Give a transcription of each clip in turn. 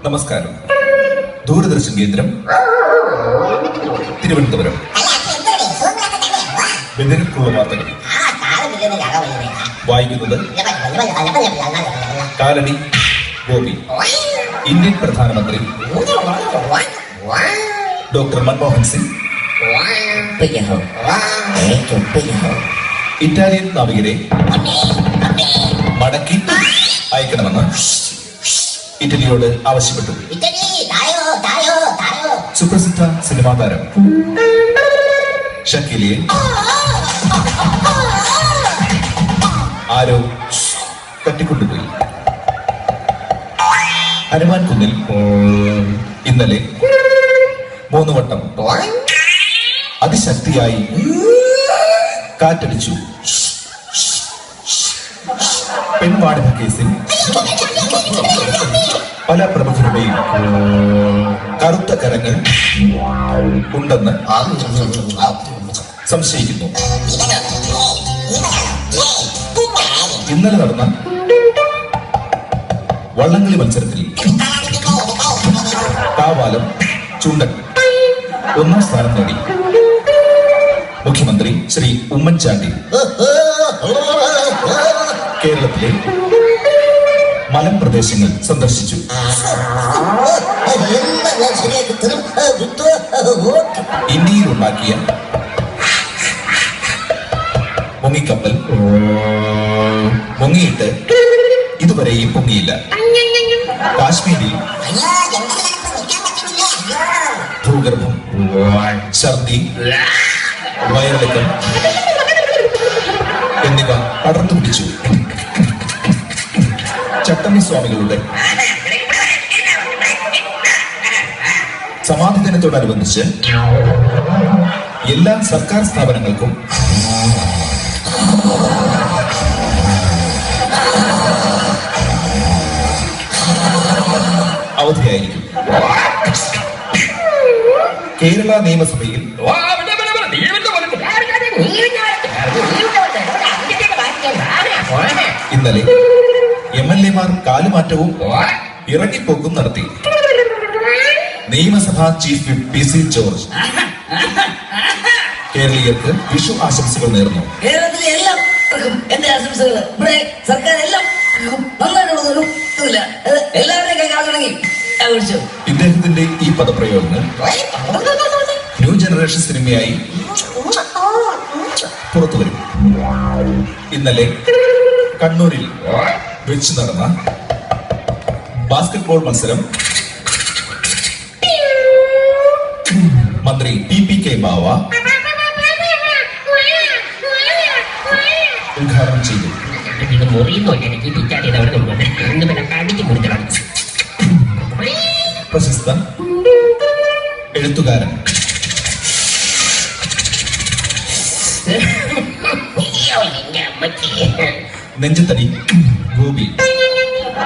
നമസ്കാരം. ദൂരദർശൻ കേന്ദ്രം തിരുവനന്തപുരം. ബദിനക്കുള്ള വാർത്തകൾ വായിക്കുന്നത് കാലടി ഗോപി. ഇന്ത്യൻ പ്രധാനമന്ത്രി ഡോക്ടർ മൻമോഹൻ സിംഗ് ഇറ്റാലിയൻ നാവികരെ മടക്കി അയക്കണമെന്ന് ഇറ്റലിയോട് ആവശ്യപ്പെട്ടു. സുപ്രസിദ്ധ സിനിമാ താരം ഷക്കീലയെ ആരോ തട്ടിക്കൊണ്ടുപോയി. ഹനുമാൻ കുന്നിൽ ഇന്നലെ 3 വട്ടം അതിശക്തിയായി കാറ്റടിച്ചു. പെൺവാണിഭ കേസിൽ പല പ്രമുഖരുടെയും കറുത്ത കരങ്ങൾ ഉണ്ടെന്ന് സംശയിക്കുന്നു. ഇന്നലെ നടന്ന വള്ളംകളി മത്സരത്തിൽ കാവാലം ചുണ്ടൻ 1ാം സ്ഥാനം നേടി. മുഖ്യമന്ത്രി ശ്രീ ഉമ്മൻചാണ്ടി കേരളത്തിലെ മലമ്പ്രദേശങ്ങൾ സന്ദർശിച്ചു. ഇന്ത്യയിൽ ഉണ്ടാക്കിയ മുങ്ങിക്കപ്പൽ മുങ്ങിയിട്ട് ഇതുവരെയും പൊങ്ങിയില്ല. കാശ്മീരിൽ ഭൂഗർഭം, ഛർദി, വയറിളക്കം എന്നിവ പടർന്നു പിടിച്ചു. ചട്ടമ്പി സ്വാമികളുടെ സമാധി ദിനത്തോടനുബന്ധിച്ച് എല്ലാ സർക്കാർ സ്ഥാപനങ്ങൾക്കും അവധിയായിരിക്കും. കേരള നിയമസഭയിൽ ഇന്നലെ MLA-മാർ കാലുമാറ്റവും ഇറങ്ങിപ്പോക്കും നടത്തി. നിയമസഭാ ചീഫ് വിപ്പ് PC ജോർജ് കേരളീയർക്ക് വിഷു ആശംസകൾ നേർന്നു. കേരളത്തിലെ എല്ലാവർക്കും എന്റെ ആശംസകൾ. ഇവിടെ സർക്കാർ എല്ലാം എല്ലാവരുടെയും കൈ കാണണമെങ്കിൽ ഇദ്ദേഹത്തിന്റെ ഈ പദപ്രയോഗങ്ങൾ ന്യൂ ജനറേഷൻ സിനിമയായി പുറത്തുവരും. ഇന്നലെ കണ്ണൂരിൽ വെച്ച് നടന്ന ബാസ്കറ്റ്ബോൾ മത്സരം മന്ത്രി TPK ബാവ ഉദ്ഘാടനം ചെയ്തു. പ്രശസ്ത എഴുത്തുകാരൻ നെഞ്ചത്തടി ഗോപി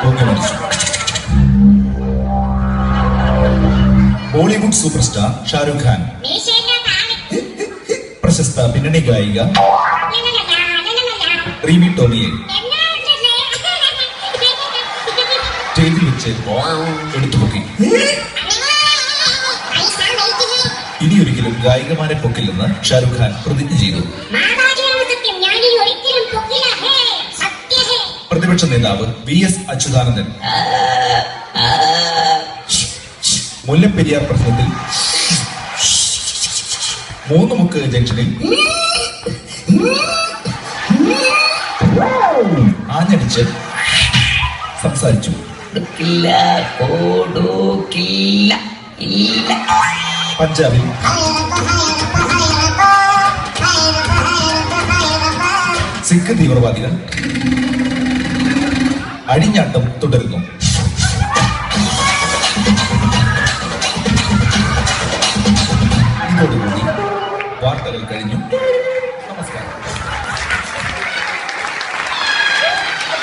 തൂങ്ങി മരിച്ചു. ബോളിവുഡ് സൂപ്പർ സ്റ്റാർ ഷാരൂഖ് ഖാൻ, പ്രശസ്ത പിന്നണി ഗായിക റീമി ടോമിയെ സ്റ്റേജിൽ വെച്ച് എടുത്തുപൊക്കി. ഇനിയൊരിക്കലും ഗായികമാരെ പൊക്കില്ലെന്ന് ഷാരൂഖ് ഖാൻ പ്രതിജ്ഞ ചെയ്തു. പ്രതിപക്ഷ നേതാവ് VS അച്യുതാനന്ദൻ മുല്ലപ്പെരിയാർ പ്രശ്നത്തിൽ 3 മുക്ക് ജംഗ്ഷനിൽ ആഞ്ഞടിച്ച് സംസാരിച്ചു. പഞ്ചാബിൽ സിഖ് തീവ്രവാദികൾ അഴിഞ്ഞാട്ടം തുടരുന്നു.